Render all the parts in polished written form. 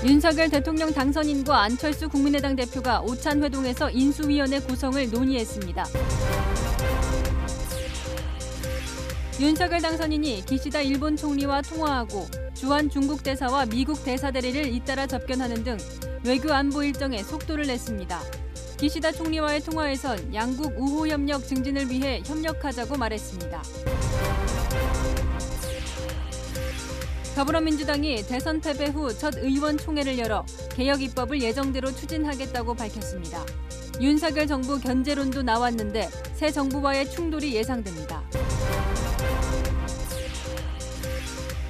윤석열 대통령 당선인과 안철수 국민의당 대표가 오찬회동에서 인수위원회 구성을 논의했습니다. 윤석열 당선인이 기시다 일본 총리와 통화하고 주한 중국 대사와 미국 대사 대리를 잇따라 접견하는 등 외교 안보 일정에 속도를 냈습니다. 기시다 총리와의 통화에선 양국 우호 협력 증진을 위해 협력하자고 말했습니다. 더불어민주당이 대선 패배 후 첫 의원총회를 열어 개혁 입법을 예정대로 추진하겠다고 밝혔습니다. 윤석열 정부 견제론도 나왔는데 새 정부와의 충돌이 예상됩니다.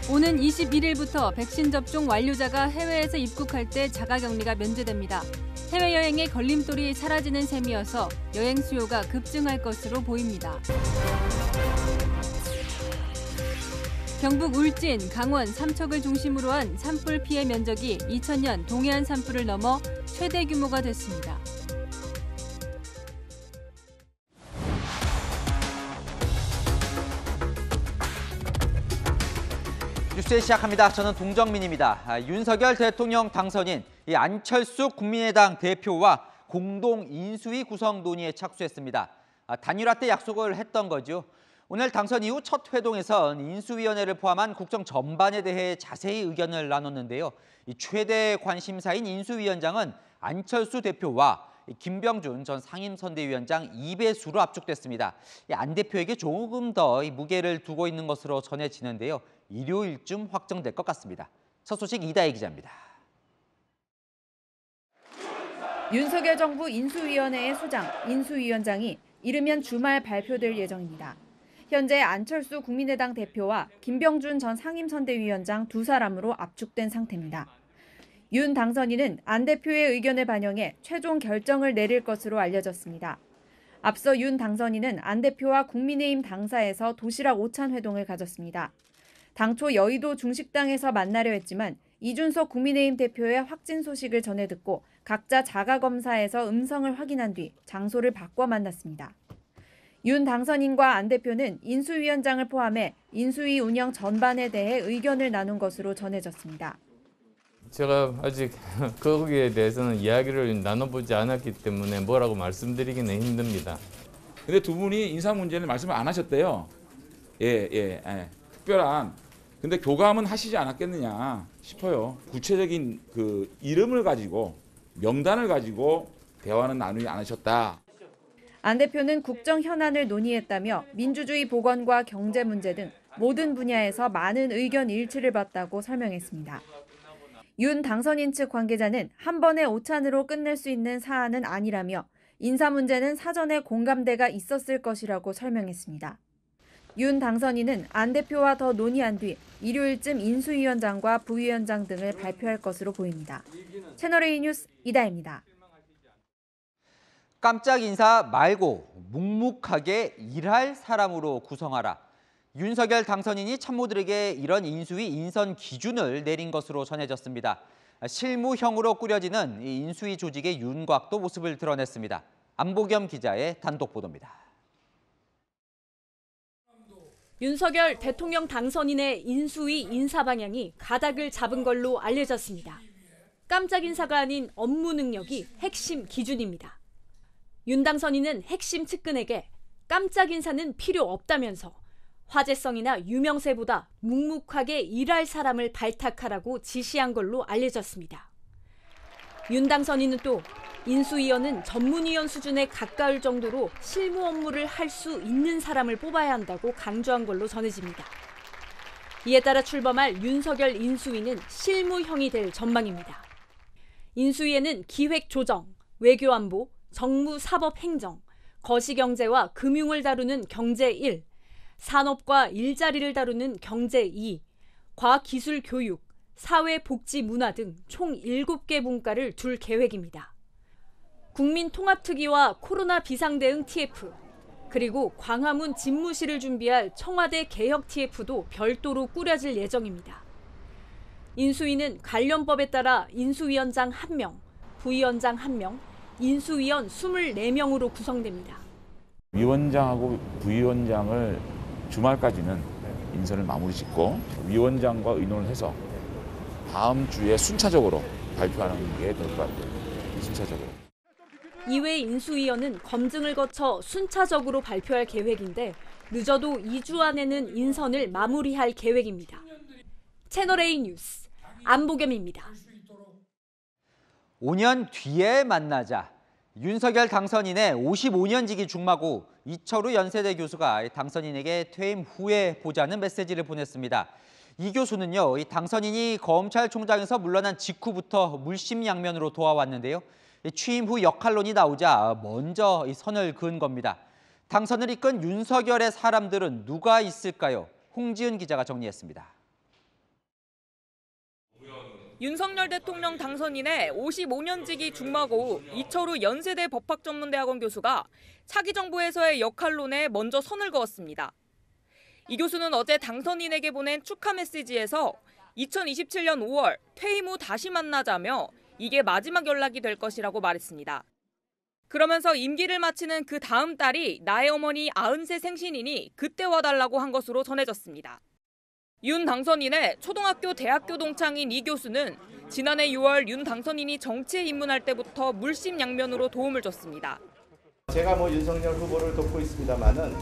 오는 21일부터 백신 접종 완료자가 해외에서 입국할 때 자가격리가 면제됩니다. 해외여행의 걸림돌이 사라지는 셈이어서 여행 수요가 급증할 것으로 보입니다. 경북 울진, 강원, 삼척을 중심으로 한 산불 피해 면적이 2000년 동해안 산불을 넘어 최대 규모가 됐습니다. 뉴스 시작합니다. 저는 동정민입니다. 윤석열 대통령 당선인 안철수 국민의당 대표와 공동 인수위 구성 논의에 착수했습니다. 단일화 때 약속을 했던 거죠. 오늘 당선 이후 첫 회동에선 인수위원회를 포함한 국정 전반에 대해 자세히 의견을 나눴는데요. 최대 관심사인 인수위원장은 안철수 대표와 김병준 전 상임선대위원장 2배수로 압축됐습니다. 안 대표에게 조금 더 무게를 두고 있는 것으로 전해지는데요. 일요일쯤 확정될 것 같습니다. 첫 소식 이다혜 기자입니다. 윤석열 정부 인수위원회의 수장, 인수위원장이 이르면 주말 발표될 예정입니다. 현재 안철수 국민의당 대표와 김병준 전 상임선대위원장 두 사람으로 압축된 상태입니다. 윤 당선인은 안 대표의 의견을 반영해 최종 결정을 내릴 것으로 알려졌습니다. 앞서 윤 당선인은 안 대표와 국민의힘 당사에서 도시락 오찬회동을 가졌습니다. 당초 여의도 중식당에서 만나려 했지만 이준석 국민의힘 대표의 확진 소식을 전해 듣고 각자 자가검사에서 음성을 확인한 뒤 장소를 바꿔 만났습니다. 윤 당선인과 안 대표는 인수위원장을 포함해 인수위 운영 전반에 대해 의견을 나눈 것으로 전해졌습니다. 제가 아직 거기에 대해서는 이야기를 나눠보지 않았기 때문에 뭐라고 말씀드리기는 힘듭니다. 근데 두 분이 인사 문제는 말씀을 안 하셨대요. 특별한. 근데 교감은 하시지 않았겠느냐 싶어요. 구체적인 그 이름을 가지고 명단을 가지고 대화는 나누지 않으셨다. 안 대표는 국정 현안을 논의했다며 민주주의 복원과 경제 문제 등 모든 분야에서 많은 의견 일치를 봤다고 설명했습니다. 윤 당선인 측 관계자는 한 번의 오찬으로 끝낼 수 있는 사안은 아니라며 인사 문제는 사전에 공감대가 있었을 것이라고 설명했습니다. 윤 당선인은 안 대표와 더 논의한 뒤 일요일쯤 인수위원장과 부위원장 등을 발표할 것으로 보입니다. 채널A 뉴스 이다혜입니다. 깜짝 인사 말고 묵묵하게 일할 사람으로 구성하라. 윤석열 당선인이 참모들에게 이런 인수위 인선 기준을 내린 것으로 전해졌습니다. 실무형으로 꾸려지는 이 인수위 조직의 윤곽도 모습을 드러냈습니다. 안보겸 기자의 단독 보도입니다. 윤석열 대통령 당선인의 인수위 인사 방향이 가닥을 잡은 걸로 알려졌습니다. 깜짝 인사가 아닌 업무 능력이 핵심 기준입니다. 윤 당선인은 핵심 측근에게 깜짝 인사는 필요 없다면서 화제성이나 유명세보다 묵묵하게 일할 사람을 발탁하라고 지시한 걸로 알려졌습니다. 윤 당선인은 또 인수위원은 전문위원 수준에 가까울 정도로 실무 업무를 할 수 있는 사람을 뽑아야 한다고 강조한 걸로 전해집니다. 이에 따라 출범할 윤석열 인수위는 실무형이 될 전망입니다. 인수위에는 기획조정, 외교안보, 정무사법행정, 거시경제와 금융을 다루는 경제 1, 산업과 일자리를 다루는 경제 2, 과학기술교육, 사회복지문화 등 총 7개 분과를 둘 계획입니다. 국민통합특위와 코로나 비상대응 TF, 그리고 광화문 집무실을 준비할 청와대 개혁 TF도 별도로 꾸려질 예정입니다. 인수위는 관련법에 따라 인수위원장 1명, 부위원장 1명, 인수위원 24명으로 구성됩니다. 위원장하고 부위원장을 주말까지는 인선을 마무리 짓고 위원장과 의논을 해서 다음 주에 순차적으로 발표하는 게 될 것 같아요. 순차적으로. 이외 인수위원은 검증을 거쳐 순차적으로 발표할 계획인데 늦어도 2주 안에는 인선을 마무리할 계획입니다. 채널A 뉴스 안보겸입니다. 5년 뒤에 만나자. 윤석열 당선인의 55년지기 중마고 이철우 연세대 교수가 당선인에게 퇴임 후에 보자는 메시지를 보냈습니다. 이 교수는요, 이 당선인이 검찰총장에서 물러난 직후부터 물심양면으로 도와왔는데요. 취임 후 역할론이 나오자 먼저 이 선을 그은 겁니다. 당선을 이끈 윤석열의 사람들은 누가 있을까요? 홍지은 기자가 정리했습니다. 윤석열 대통령 당선인의 55년지기 중마고 이철우 연세대 법학전문대학원 교수가 차기 정부에서의 역할론에 먼저 선을 그었습니다. 이 교수는 어제 당선인에게 보낸 축하 메시지에서 2027년 5월 퇴임 후 다시 만나자며 이게 마지막 연락이 될 것이라고 말했습니다. 그러면서 임기를 마치는 그 다음 달이 나의 어머니 90세 생신이니 그때 와달라고 한 것으로 전해졌습니다. 윤 당선인의 초등학교, 대학교 동창인 이 교수는 지난해 6월 윤 당선인이 정치에 입문할 때부터 물심양면으로 도움을 줬습니다. 제가 윤석열 후보를 돕고 있습니다만은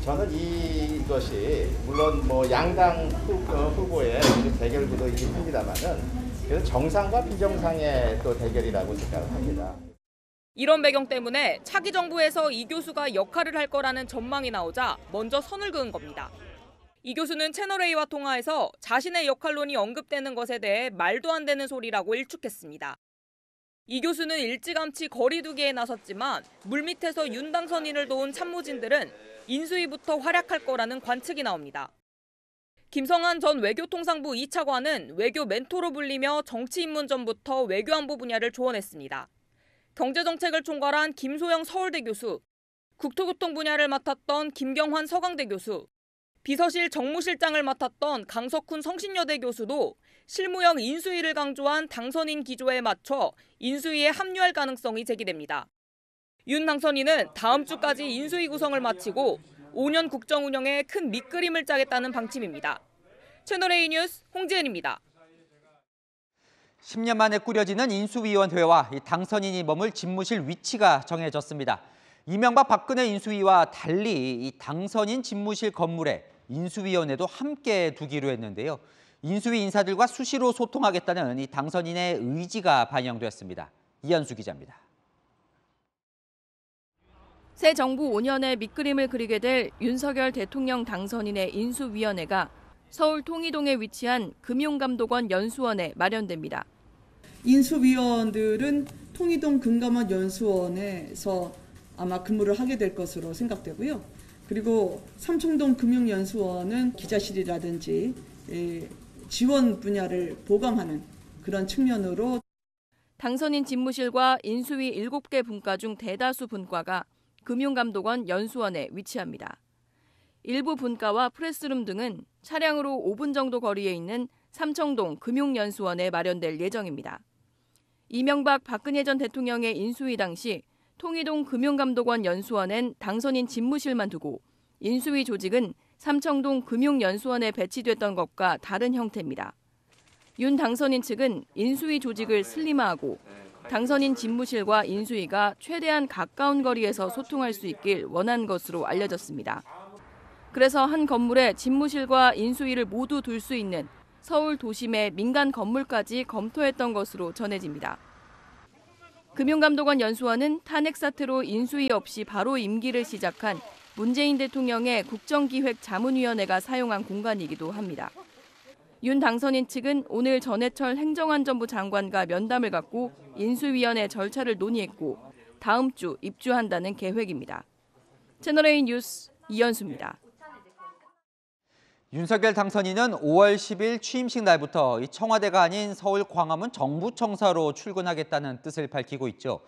저는 이것이 물론 양당 후보의 대결 구도이긴 합니다만은 그래서 정상과 비정상의 또 대결이라고 생각을 합니다. 이런 배경 때문에 차기 정부에서 이 교수가 역할을 할 거라는 전망이 나오자 먼저 선을 그은 겁니다. 이 교수는 채널A와 통화에서 자신의 역할론이 언급되는 것에 대해 말도 안 되는 소리라고 일축했습니다. 이 교수는 일찌감치 거리두기에 나섰지만 물밑에서 윤 당선인을 도운 참모진들은 인수위부터 활약할 거라는 관측이 나옵니다. 김성한 전 외교통상부 2차관은 외교 멘토로 불리며 정치 입문 전부터 외교안보 분야를 조언했습니다. 경제정책을 총괄한 김소영 서울대 교수, 국토교통 분야를 맡았던 김경환 서강대 교수, 비서실 정무실장을 맡았던 강석훈 성신여대 교수도 실무형 인수위를 강조한 당선인 기조에 맞춰 인수위에 합류할 가능성이 제기됩니다. 윤 당선인은 다음 주까지 인수위 구성을 마치고 5년 국정 운영에 큰 밑그림을 짜겠다는 방침입니다. 채널A 뉴스 홍지은입니다. 10년 만에 꾸려지는 인수위원회와 이 당선인이 머물 집무실 위치가 정해졌습니다. 이명박 박근혜 인수위와 달리 이 당선인 집무실 건물에 인수위원회도 함께 두기로 했는데요. 인수위 인사들과 수시로 소통하겠다는 이 당선인의 의지가 반영됐습니다. 이현수 기자입니다. 새 정부 5년의 밑그림을 그리게 될 윤석열 대통령 당선인의 인수위원회가 서울 통이동에 위치한 금융감독원 연수원에 마련됩니다. 인수위원들은 통이동 금감원 연수원에서 아마 근무를 하게 될 것으로 생각되고요. 그리고 삼청동 금융연수원은 기자실이라든지 지원 분야를 보강하는 그런 측면으로 당선인 집무실과 인수위 7개 분과 중 대다수 분과가 금융감독원 연수원에 위치합니다. 일부 분과와 프레스룸 등은 차량으로 5분 정도 거리에 있는 삼청동 금융연수원에 마련될 예정입니다. 이명박 박근혜 전 대통령의 인수위 당시 통이동 금융감독원 연수원엔 당선인 집무실만 두고 인수위 조직은 삼청동 금융연수원에 배치됐던 것과 다른 형태입니다. 윤 당선인 측은 인수위 조직을 슬림화하고 당선인 집무실과 인수위가 최대한 가까운 거리에서 소통할 수 있길 원한 것으로 알려졌습니다. 그래서 한 건물에 집무실과 인수위를 모두 둘 수 있는 서울 도심의 민간 건물까지 검토했던 것으로 전해집니다. 금융감독원 연수원은 탄핵 사태로 인수위 없이 바로 임기를 시작한 문재인 대통령의 국정기획자문위원회가 사용한 공간이기도 합니다. 윤 당선인 측은 오늘 전해철 행정안전부 장관과 면담을 갖고 인수위원회 절차를 논의했고 다음 주 입주한다는 계획입니다. 채널A 뉴스 이현수입니다. 윤석열 당선인은 5월 10일 취임식 날부터 이 청와대가 아닌 서울 광화문 정부청사로 출근하겠다는 뜻을 밝히고 있죠.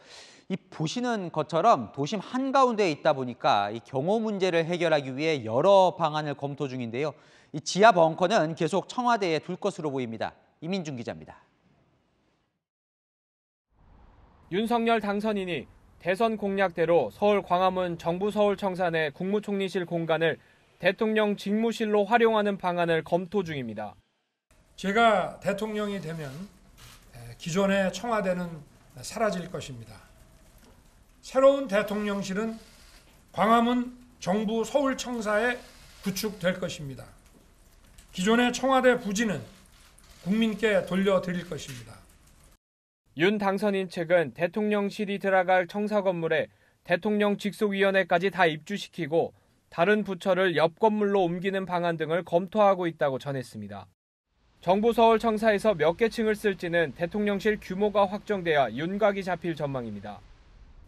이 보시는 것처럼 도심 한가운데에 있다 보니까 이 경호 문제를 해결하기 위해 여러 방안을 검토 중인데요. 이 지하 벙커는 계속 청와대에 둘 것으로 보입니다. 이민중 기자입니다. 윤석열 당선인이 대선 공약대로 서울 광화문 정부 서울청사 내 국무총리실 공간을 대통령 직무실로 활용하는 방안을 검토 중입니다. 제가 대통령이 되면 기존의 청와대는 사라질 것입니다. 새로운 대통령실은 광화문 정부 서울청사에 구축될 것입니다. 기존의 청와대 부지는 국민께 돌려드릴 것입니다. 윤 당선인 측은 대통령실이 들어갈 청사 건물에 대통령 직속위원회까지 다 입주시키고 다른 부처를 옆 건물로 옮기는 방안 등을 검토하고 있다고 전했습니다. 정부 서울청사에서 몇 개 층을 쓸지는 대통령실 규모가 확정돼야 윤곽이 잡힐 전망입니다.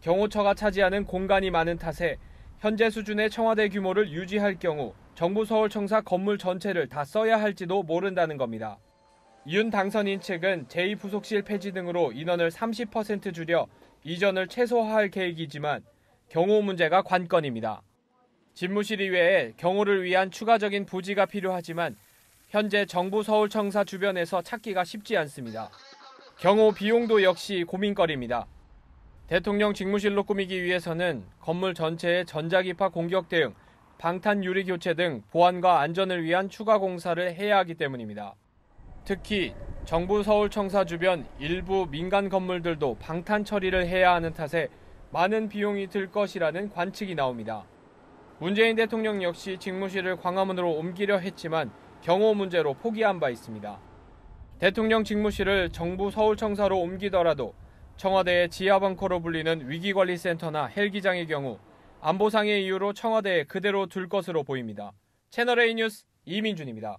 경호처가 차지하는 공간이 많은 탓에 현재 수준의 청와대 규모를 유지할 경우 정부 서울청사 건물 전체를 다 써야 할지도 모른다는 겁니다. 윤 당선인 측은 제2부속실 폐지 등으로 인원을 30% 줄여 이전을 최소화할 계획이지만 경호 문제가 관건입니다. 집무실 이외에 경호를 위한 추가적인 부지가 필요하지만 현재 정부 서울청사 주변에서 찾기가 쉽지 않습니다. 경호 비용도 역시 고민거리입니다. 대통령 직무실로 꾸미기 위해서는 건물 전체의 전자기파 공격 대응, 방탄 유리 교체 등 보안과 안전을 위한 추가 공사를 해야 하기 때문입니다. 특히 정부 서울청사 주변 일부 민간 건물들도 방탄 처리를 해야 하는 탓에 많은 비용이 들 것이라는 관측이 나옵니다. 문재인 대통령 역시 직무실을 광화문으로 옮기려 했지만 경호 문제로 포기한 바 있습니다. 대통령 직무실을 정부 서울청사로 옮기더라도 청와대의 지하벙커로 불리는 위기관리센터나 헬기장의 경우 안보상의 이유로 청와대에 그대로 둘 것으로 보입니다. 채널A 뉴스 이민준입니다.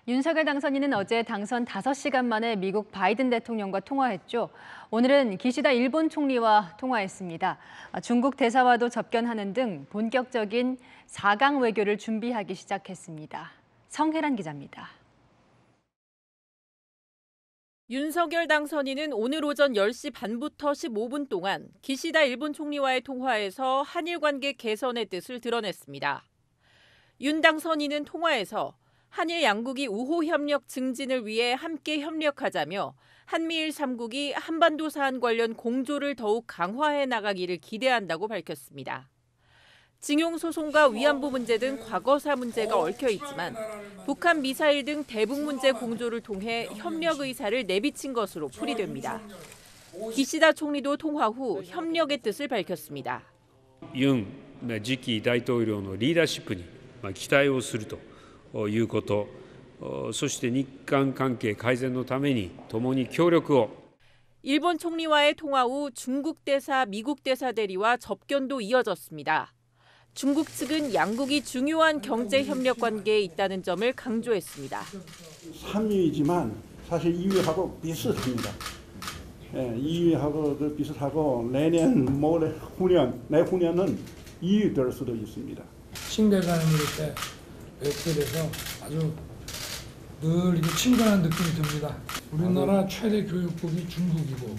윤석열 당선인은 어제 당선 5시간 만에 미국 바이든 대통령과 통화했죠. 오늘은 기시다 일본 총리와 통화했습니다. 중국 대사와도 접견하는 등 본격적인 4강 외교를 준비하기 시작했습니다. 성혜란 기자입니다. 윤석열 당선인은 오늘 오전 10시 반부터 15분 동안 기시다 일본 총리와의 통화에서 한일 관계 개선의 뜻을 드러냈습니다. 윤 당선인은 통화에서 한일 양국이 우호 협력 증진을 위해 함께 협력하자며 한미일 3국이 한반도 사안 관련 공조를 더욱 강화해 나가기를 기대한다고 밝혔습니다. 징용소송과 위안부 문제 등 과거사 문제가 얽혀 있지만 북한 미사일 등 대북 문제 공조를 통해 협력 의사를 내비친 것으로 풀이됩니다. 기시다 총리도 통화 후 협력의 뜻을 밝혔습니다. 윤次期大統領のリーダーシップに期待をするということ、そして日韓関係改善のために共に協力を。 일본 총리와의 통화 후 중국 대사, 미국 대사 대리와 접견도 이어졌습니다. 중국 측은 양국이 중요한 경제 협력 관계에 있다는 점을 강조했습니다. 3위이지만 사실 2위하고 비슷합니다. 예, 2위하고 비슷하고 내년 내후년은 2위 될 수도 있습니다. 신대간을 이렇게 뵙게 아주 늘 친근한 느낌이 듭니다. 우리나라 최대 교육국이 중국이고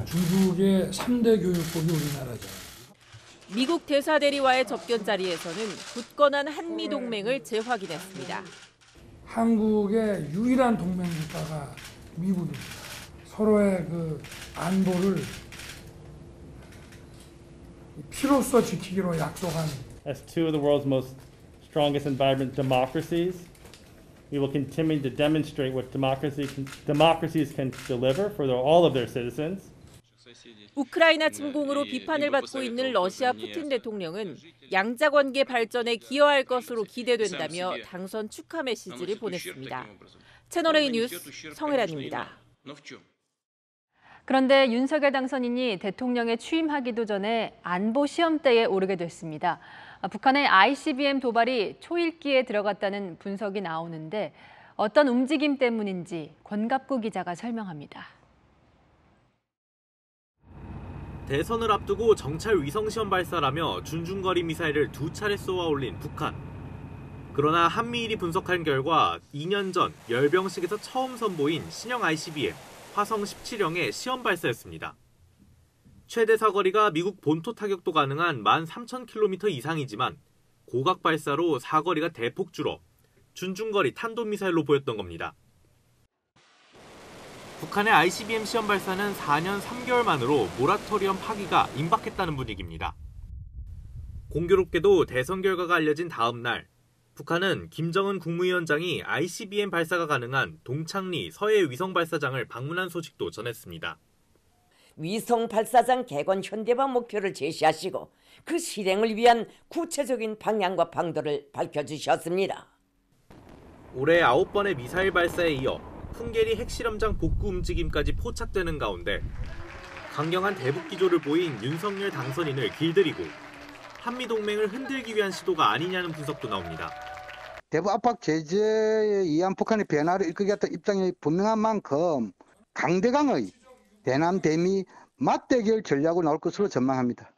중국의 3대 교육국이 우리나라죠. 미국 대사 대리와의 접견 자리에서는 굳건한 한미 동맹을 재확인했습니다. 한국의 유일한 동맹 국가가 미국입니다. 서로의 그 안보를 피로써 지키기로 약속한. As two of the world's most strongest and vibrant democracies, we will continue to demonstrate what democracies can deliver for all of their citizens. 우크라이나 침공으로 비판을 받고 있는 러시아 푸틴 대통령은 양자 관계 발전에 기여할 것으로 기대된다며 당선 축하 메시지를 보냈습니다. 채널A 뉴스 성혜란입니다. 그런데 윤석열 당선인이 대통령에 취임하기도 전에 안보 시험대에 오르게 됐습니다. 북한의 ICBM 도발이 초읽기에 들어갔다는 분석이 나오는데 어떤 움직임 때문인지 권갑구 기자가 설명합니다. 대선을 앞두고 정찰 위성시험 발사라며 준중거리 미사일을 2차례 쏘아 올린 북한. 그러나 한미일이 분석한 결과 2년 전 열병식에서 처음 선보인 신형 ICBM 화성 17형의 시험 발사였습니다. 최대 사거리가 미국 본토 타격도 가능한 13,000km 이상이지만 고각 발사로 사거리가 대폭 줄어 준중거리 탄도미사일로 보였던 겁니다. 북한의 ICBM 시험 발사는 4년 3개월 만으로 모라토리엄 파기가 임박했다는 분위기입니다. 공교롭게도 대선 결과가 알려진 다음 날 북한은 김정은 국무위원장이 ICBM 발사가 가능한 동창리 서해 위성 발사장을 방문한 소식도 전했습니다. 위성 발사장 개건 현대화 목표를 제시하시고 그 실행을 위한 구체적인 방향과 방도를 밝혀주셨습니다. 올해 9번의 미사일 발사에 이어 풍계리 핵실험장 복구 움직임까지 포착되는 가운데 강경한 대북 기조를 보인 윤석열 당선인을 길들이고 한미동맹을 흔들기 위한 시도가 아니냐는 분석도 나옵니다. 대북 압박 제재에 의한 북한의 변화를 이끌겠다는 입장이 분명한 만큼 강대강의 대남 대미 맞대결 전략으로 나올 것으로 전망합니다.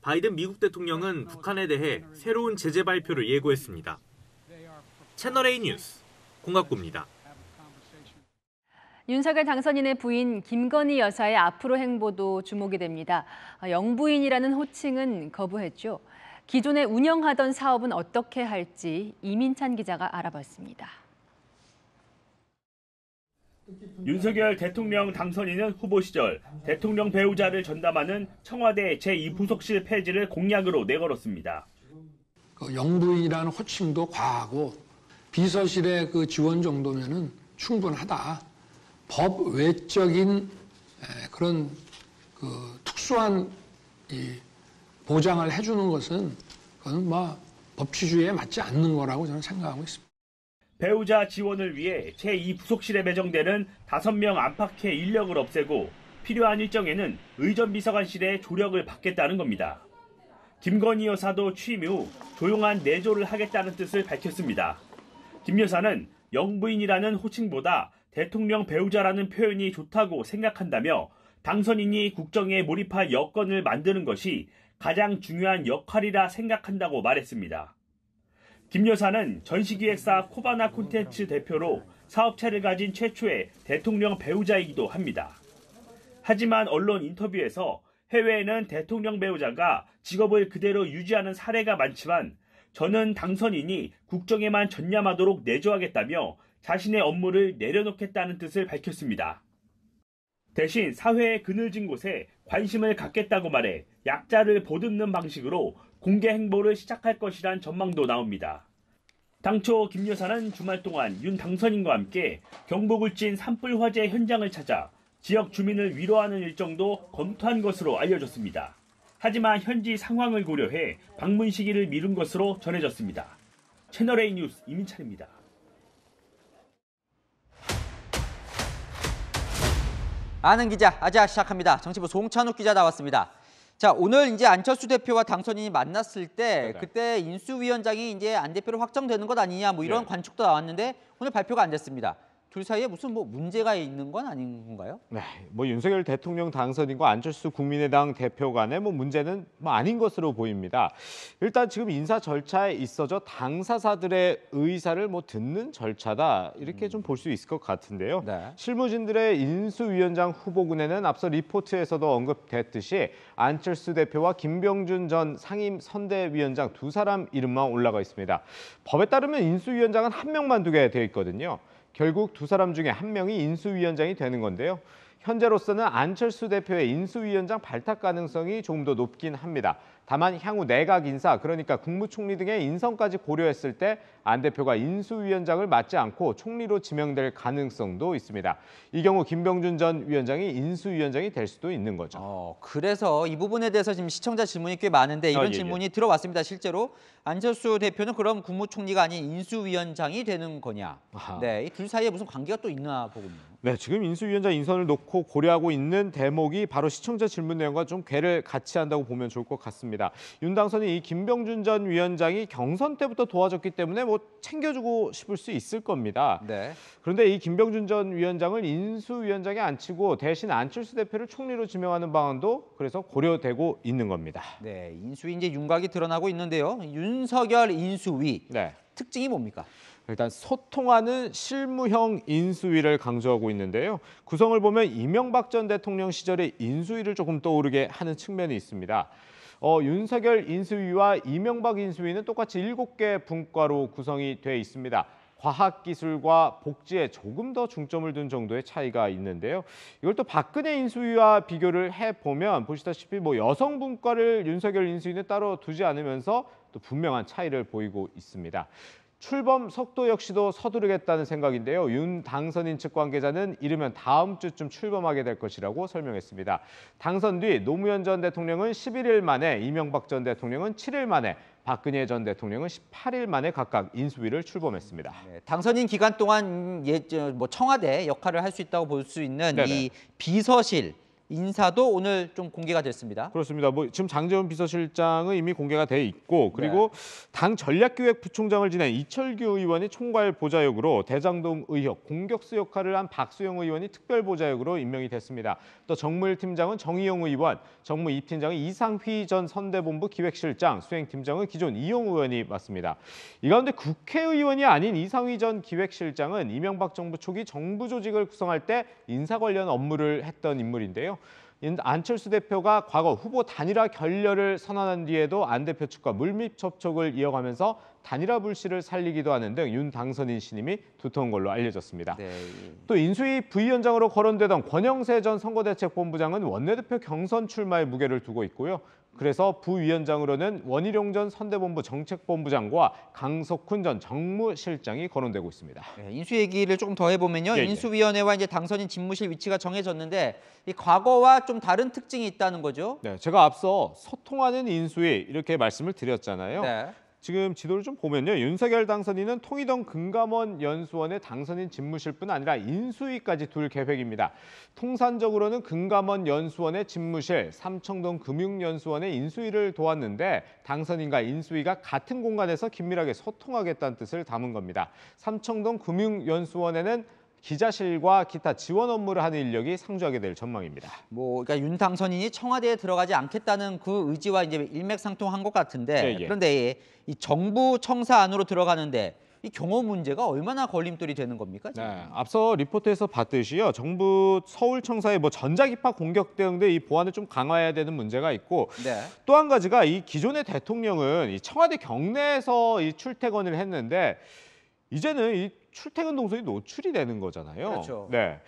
바이든 미국 대통령은 북한에 대해 새로운 제재 발표를 예고했습니다. 채널A 뉴스 공학구입니다. 윤석열 당선인의 부인 김건희 여사의 앞으로 행보도 주목이 됩니다. 영부인이라는 호칭은 거부했죠. 기존에 운영하던 사업은 어떻게 할지 이민찬 기자가 알아봤습니다. 윤석열 대통령 당선인은 후보 시절 대통령 배우자를 전담하는 청와대 제2부속실 폐지를 공약으로 내걸었습니다. 영부인이라는 호칭도 과하고 비서실의 그 지원 정도면은 충분하다. 법 외적인 그런 그 특수한 이 보장을 해주는 것은 그건 뭐 법치주의에 맞지 않는 거라고 저는 생각하고 있습니다. 배우자 지원을 위해 제2부속실에 배정되는 5명 안팎의 인력을 없애고 필요한 일정에는 의전비서관실의 조력을 받겠다는 겁니다. 김건희 여사도 취임 후 조용한 내조를 하겠다는 뜻을 밝혔습니다. 김 여사는 영부인이라는 호칭보다 대통령 배우자라는 표현이 좋다고 생각한다며 당선인이 국정에 몰입할 여건을 만드는 것이 가장 중요한 역할이라 생각한다고 말했습니다. 김 여사는 전시기획사 코바나 콘텐츠 대표로 사업체를 가진 최초의 대통령 배우자이기도 합니다. 하지만 언론 인터뷰에서 해외에는 대통령 배우자가 직업을 그대로 유지하는 사례가 많지만 저는 당선인이 국정에만 전념하도록 내조하겠다며 자신의 업무를 내려놓겠다는 뜻을 밝혔습니다. 대신 사회의 그늘진 곳에 관심을 갖겠다고 말해 약자를 보듬는 방식으로 공개 행보를 시작할 것이란 전망도 나옵니다. 당초 김 여사는 주말 동안 윤 당선인과 함께 경북 울진 산불 화재 현장을 찾아 지역 주민을 위로하는 일정도 검토한 것으로 알려졌습니다. 하지만 현지 상황을 고려해 방문 시기를 미룬 것으로 전해졌습니다. 채널A 뉴스 이민찬입니다. 아는 기자 아자 시작합니다. 정치부 송찬욱 기자 나왔습니다. 자, 오늘 이제 안철수 대표와 당선인이 만났을 때 그때 인수위원장이 이제 안 대표로 확정되는 것 아니냐 뭐 이런 관측도 나왔는데 오늘 발표가 안 됐습니다. 둘 사이에 무슨 뭐 문제가 있는 건 아닌 건가요? 네, 뭐 윤석열 대통령 당선인과 안철수 국민의당 대표 간의 뭐 문제는 뭐 아닌 것으로 보입니다. 일단 지금 인사 절차에 있어서 당사자들의 의사를 뭐 듣는 절차다 이렇게 좀 볼 수 있을 것 같은데요. 네. 실무진들의 인수위원장 후보군에는 앞서 리포트에서도 언급됐듯이 안철수 대표와 김병준 전 상임 선대위원장 두 사람 이름만 올라가 있습니다. 법에 따르면 인수위원장은 한 명만 두게 되어 있거든요. 결국 두 사람 중에 한 명이 인수위원장이 되는 건데요. 현재로서는 안철수 대표의 인수위원장 발탁 가능성이 조금 더 높긴 합니다. 다만 향후 내각 인사, 그러니까 국무총리 등의 인선까지 고려했을 때 안 대표가 인수위원장을 맡지 않고 총리로 지명될 가능성도 있습니다. 이 경우 김병준 전 위원장이 인수위원장이 될 수도 있는 거죠. 그래서 이 부분에 대해서 지금 시청자 질문이 꽤 많은데 이런 질문이 들어왔습니다. 실제로 안철수 대표는 그럼 국무총리가 아닌 인수위원장이 되는 거냐? 네, 이 둘 사이에 무슨 관계가 또 있나 보군요. 네, 지금 인수위원장 인선을 놓고 고려하고 있는 대목이 바로 시청자 질문 내용과 좀 궤를 같이 한다고 보면 좋을 것 같습니다. 윤 당선인 이 김병준 전 위원장이 경선 때부터 도와줬기 때문에 뭐 챙겨주고 싶을 수 있을 겁니다. 네. 그런데 이 김병준 전 위원장을 인수위원장에 앉히고 대신 안철수 대표를 총리로 지명하는 방안도 그래서 고려되고 있는 겁니다. 네, 인수위 이제 윤곽이 드러나고 있는데요. 윤석열 인수위 특징이 뭡니까? 일단 소통하는 실무형 인수위를 강조하고 있는데요. 구성을 보면 이명박 전 대통령 시절의 인수위를 조금 떠오르게 하는 측면이 있습니다. 윤석열 인수위와 이명박 인수위는 똑같이 7개 분과로 구성이 돼 있습니다. 과학기술과 복지에 조금 더 중점을 둔 정도의 차이가 있는데요. 이걸 또 박근혜 인수위와 비교를 해보면 보시다시피 뭐 여성 분과를 윤석열 인수위는 따로 두지 않으면서 또 분명한 차이를 보이고 있습니다. 출범 속도 역시도 서두르겠다는 생각인데요. 윤 당선인 측 관계자는 이르면 다음 주쯤 출범하게 될 것이라고 설명했습니다. 당선 뒤 노무현 전 대통령은 11일 만에, 이명박 전 대통령은 7일 만에, 박근혜 전 대통령은 18일 만에 각각 인수위를 출범했습니다. 네, 당선인 기간 동안 청와대 역할을 할 수 있다고 볼 수 있는 네네. 이 비서실 인사도 오늘 좀 공개가 됐습니다. 그렇습니다. 지금 장제원 비서실장은 이미 공개가 돼 있고, 그리고 당 전략기획부총장을 지낸 이철규 의원이 총괄 보좌역으로, 대장동 의혹 공격수 역할을 한 박수영 의원이 특별 보좌역으로 임명이 됐습니다. 또 정무일팀장은 정의용 의원, 정무 2팀장은 이상휘 전 선대본부 기획실장, 수행팀장은 기존 이용 의원이 맡습니다. 이 가운데 국회의원이 아닌 이상휘 전 기획실장은 이명박 정부 초기 정부 조직을 구성할 때 인사 관련 업무를 했던 인물인데요. 안철수 대표가 과거 후보 단일화 결렬을 선언한 뒤에도 안 대표 측과 물밑 접촉을 이어가면서 단일화 불씨를 살리기도 하는 등 윤 당선인 신임이 두터운 걸로 알려졌습니다. 또 인수위 부위원장으로 거론되던 권영세 전 선거대책본부장은 원내대표 경선 출마에 무게를 두고 있고요. 그래서 부위원장으로는 원희룡 전 선대본부 정책본부장과 강석훈 전 정무실장이 거론되고 있습니다. 네, 인수 얘기를 조금 더 해보면요. 예, 예. 인수위원회와 이제 당선인 집무실 위치가 정해졌는데 이 과거와 좀 다른 특징이 있다는 거죠. 네, 제가 앞서 소통하는 인수위 이렇게 말씀을 드렸잖아요. 네. 지금 지도를 좀 보면요. 윤석열 당선인은 통이동 금감원 연수원의 당선인 집무실뿐 아니라 인수위까지 둘 계획입니다. 통산적으로는 금감원 연수원의 집무실, 삼청동 금융연수원의 인수위를 도왔는데 당선인과 인수위가 같은 공간에서 긴밀하게 소통하겠다는 뜻을 담은 겁니다. 삼청동 금융연수원에는 기자실과 기타 지원 업무를 하는 인력이 상주하게 될 전망입니다. 그러니까 윤 당선인이 청와대에 들어가지 않겠다는 그 의지와 이제 일맥상통한 것 같은데 그런데 이 정부 청사 안으로 들어가는데 이 경호 문제가 얼마나 걸림돌이 되는 겁니까? 지금? 네, 앞서 리포트에서 봤듯이요. 정부 서울청사의 전자기파 공격 대응 등 이 보안을 좀 강화해야 되는 문제가 있고 또 한 가지가 이 기존의 대통령은 이 청와대 경내에서 이 출퇴근을 했는데 이제는 이 출퇴근 동선이 노출이 되는 거잖아요. 그렇죠. 네.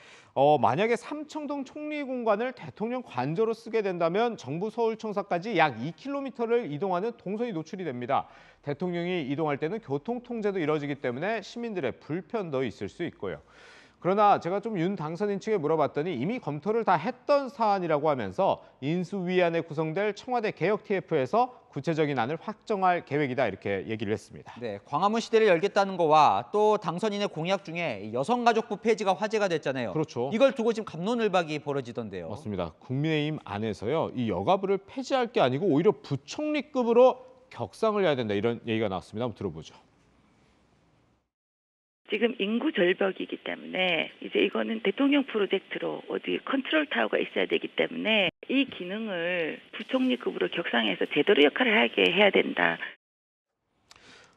만약에 삼청동 총리공관을 대통령 관저로 쓰게 된다면 정부 서울청사까지 약 2km를 이동하는 동선이 노출이 됩니다. 대통령이 이동할 때는 교통 통제도 이뤄지기 때문에 시민들의 불편도 있을 수 있고요. 그러나 제가 좀 윤 당선인 측에 물어봤더니 이미 검토를 다 했던 사안이라고 하면서 인수위안에 구성될 청와대 개혁 TF에서 구체적인 안을 확정할 계획이다 이렇게 얘기를 했습니다. 네, 광화문 시대를 열겠다는 거와 또 당선인의 공약 중에 여성가족부 폐지가 화제가 됐잖아요. 그렇죠. 이걸 두고 지금 갑론을박이 벌어지던데요. 맞습니다. 국민의힘 안에서요. 이 여가부를 폐지할 게 아니고 오히려 부총리급으로 격상을 해야 된다 이런 얘기가 나왔습니다. 한번 들어보죠. 지금 인구 절벽이기 때문에 이제 이거는 대통령 프로젝트로 어디 컨트롤 타워가 있어야 되기 때문에 이 기능을 부총리급으로 격상해서 제대로 역할을 하게 해야 된다.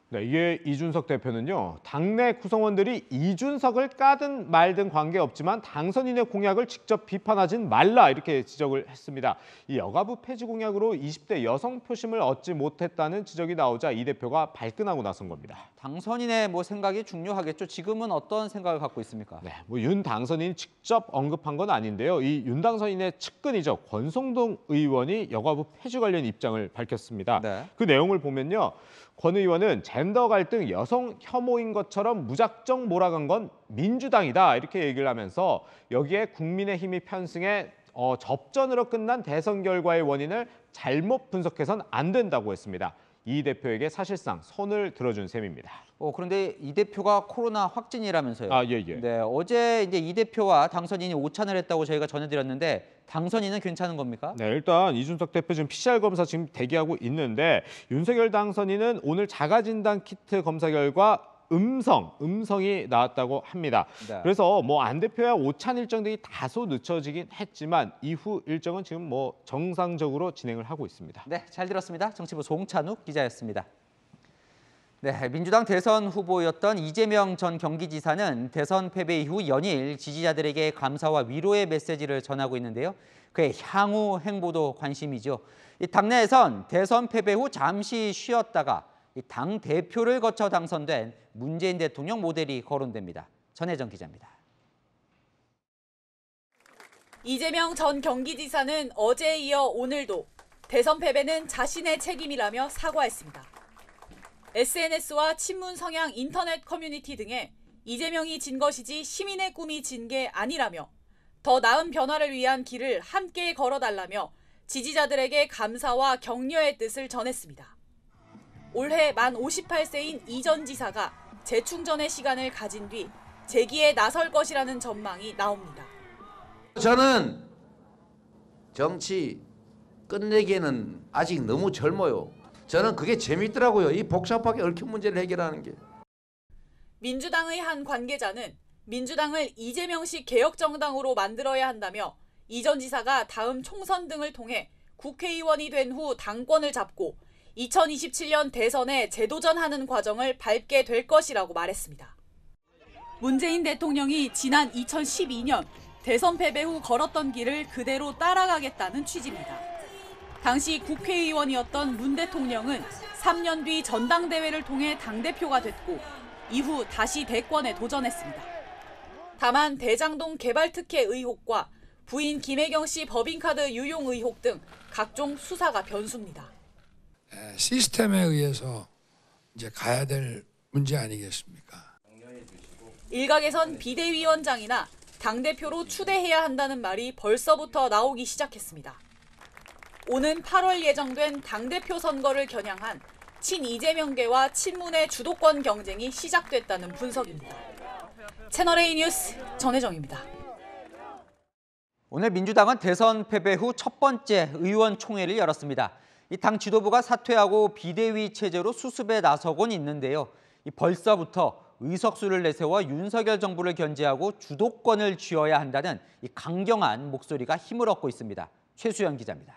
네, 이게 이준석 대표는요. 당내 구성원들이 이준석을 까든 말든 관계없지만 당선인의 공약을 직접 비판하진 말라 이렇게 지적을 했습니다. 이 여가부 폐지 공약으로 20대 여성 표심을 얻지 못했다는 지적이 나오자 이 대표가 발끈하고 나선 겁니다. 당선인의 생각이 중요하겠죠. 지금은 어떤 생각을 갖고 있습니까? 네, 윤 당선인이 직접 언급한 건 아닌데요. 이 윤 당선인의 측근이죠. 권성동 의원이 여가부 폐지 관련 입장을 밝혔습니다. 그 내용을 보면요. 권 의원은 젠더 갈등 여성 혐오인 것처럼 무작정 몰아간 건 민주당이다 이렇게 얘기를 하면서 여기에 국민의힘이 편승해 접전으로 끝난 대선 결과의 원인을 잘못 분석해선 안 된다고 했습니다. 이 대표에게 사실상 손을 들어준 셈입니다. 그런데 이 대표가 코로나 확진이라면서요. 예. 네, 어제 이제 이 대표와 당선인이 오찬을 했다고 저희가 전해드렸는데 당선인은 괜찮은 겁니까? 네, 일단 이준석 대표 지금 PCR 검사 지금 대기하고 있는데 윤석열 당선인은 오늘 자가진단 키트 검사 결과 음성이 나왔다고 합니다. 네. 그래서 안 대표야 오찬 일정 등이 다소 늦춰지긴 했지만 이후 일정은 지금 정상적으로 진행을 하고 있습니다. 네, 잘 들었습니다. 정치부 송찬욱 기자였습니다. 네, 민주당 대선 후보였던 이재명 전 경기지사는 대선 패배 이후 연일 지지자들에게 감사와 위로의 메시지를 전하고 있는데요. 그의 향후 행보도 관심이죠. 이 당내에선 대선 패배 후 잠시 쉬었다가 당 대표를 거쳐 당선된 문재인 대통령 모델이 거론됩니다. 전혜정 기자입니다. 이재명 전 경기지사는 어제에 이어 오늘도 대선 패배는 자신의 책임이라며 사과했습니다. SNS와 친문 성향 인터넷 커뮤니티 등에 이재명이 진 것이지 시민의 꿈이 진 게 아니라며 더 나은 변화를 위한 길을 함께 걸어달라며 지지자들에게 감사와 격려의 뜻을 전했습니다. 올해 만 58세인 이 전 지사가 재충전의 시간을 가진 뒤 재기에 나설 것이라는 전망이 나옵니다. 저는 정치 끝내기에는 아직 너무 젊어요. 저는 그게 재밌더라고요. 이 복잡하게 얽힌 문제를 해결하는 게. 민주당의 한 관계자는 민주당을 이재명식 개혁정당으로 만들어야 한다며 이 전 지사가 다음 총선 등을 통해 국회의원이 된 후 당권을 잡고 2027년 대선에 재도전하는 과정을 밟게 될 것이라고 말했습니다. 문재인 대통령이 지난 2012년 대선 패배 후 걸었던 길을 그대로 따라가겠다는 취지입니다. 당시 국회의원이었던 문 대통령은 3년 뒤 전당대회를 통해 당대표가 됐고 이후 다시 대권에 도전했습니다. 다만 대장동 개발 특혜 의혹과 부인 김혜경 씨 법인카드 유용 의혹 등 각종 수사가 변수입니다. 시스템에 의해서 이제 가야 될 문제 아니겠습니까? 일각에선 비대위원장이나 당대표로 추대해야 한다는 말이 벌써부터 나오기 시작했습니다. 오는 8월 예정된 당대표 선거를 겨냥한 친이재명계와 친문의 주도권 경쟁이 시작됐다는 분석입니다. 채널A 뉴스 전혜정입니다. 오늘 민주당은 대선 패배 후 첫 번째 의원총회를 열었습니다. 이 당 지도부가 사퇴하고 비대위 체제로 수습에 나서곤 있는데요. 벌써부터 의석수를 내세워 윤석열 정부를 견제하고 주도권을 쥐어야 한다는 이 강경한 목소리가 힘을 얻고 있습니다. 최수연 기자입니다.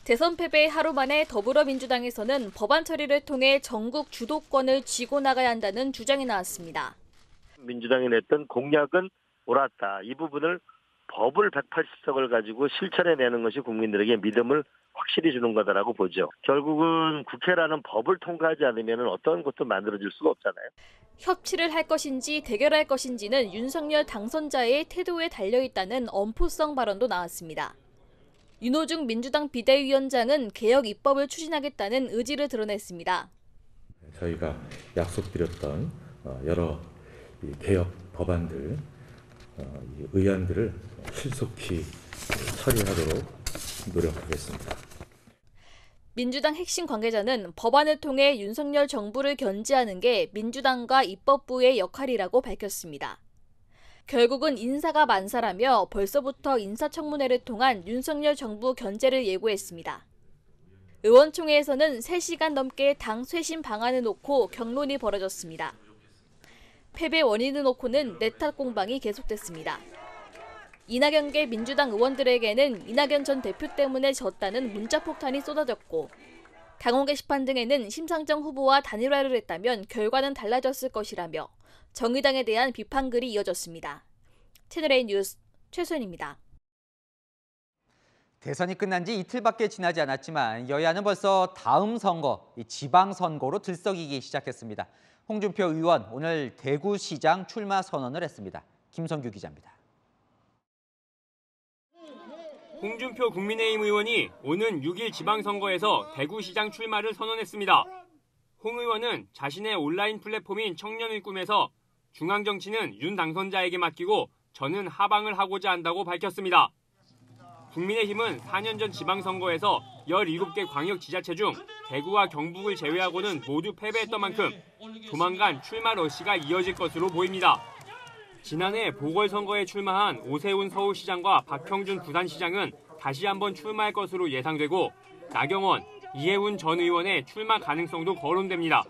대선 패배 하루 만에 더불어민주당에서는 법안 처리를 통해 전국 주도권을 쥐고 나가야 한다는 주장이 나왔습니다. 민주당이 냈던 공약은 옳았다. 이 부분을 법을 180석을 가지고 실천해내는 것이 국민들에게 믿음을 확실히 주는 거다라고 보죠. 결국은 국회라는 법을 통과하지 않으면 어떤 것도 만들어질 수가 없잖아요. 협치를 할 것인지 대결할 것인지는 윤석열 당선자의 태도에 달려있다는 엄포성 발언도 나왔습니다. 윤호중 민주당 비대위원장은 개혁 입법을 추진하겠다는 의지를 드러냈습니다. 저희가 약속드렸던 여러 개혁 법안들, 의안들을 신속히 처리하도록 노력하겠습니다. 민주당 핵심 관계자는 법안을 통해 윤석열 정부를 견제하는 게 민주당과 입법부의 역할이라고 밝혔습니다. 결국은 인사가 만사라며 벌써부터 인사청문회를 통한 윤석열 정부 견제를 예고했습니다. 의원총회에서는 3시간 넘게 당 쇄신 방안을 놓고 격론이 벌어졌습니다. 패배 원인을 놓고는 내탓 공방이 계속됐습니다. 이낙연계 민주당 의원들에게는 이낙연 전 대표 때문에 졌다는 문자폭탄이 쏟아졌고 당원 게시판 등에는 심상정 후보와 단일화를 했다면 결과는 달라졌을 것이라며 정의당에 대한 비판글이 이어졌습니다. 채널A 뉴스 최수연입니다. 대선이 끝난 지 이틀밖에 지나지 않았지만 여야는 벌써 다음 선거, 지방선거로 들썩이기 시작했습니다. 홍준표 의원 오늘 대구시장 출마 선언을 했습니다. 김성규 기자입니다. 홍준표 국민의힘 의원이 오는 6일 지방선거에서 대구시장 출마를 선언했습니다. 홍 의원은 자신의 온라인 플랫폼인 청년을 꿈에서 중앙정치는 윤 당선자에게 맡기고 저는 하방을 하고자 한다고 밝혔습니다. 국민의힘은 4년 전 지방선거에서 17개 광역지자체 중 대구와 경북을 제외하고는 모두 패배했던 만큼 조만간 출마 러시가 이어질 것으로 보입니다. 지난해 보궐선거에 출마한 오세훈 서울시장과 박형준 부산시장은 다시 한번 출마할 것으로 예상되고 나경원, 이해훈 전 의원의 출마 가능성도 거론됩니다.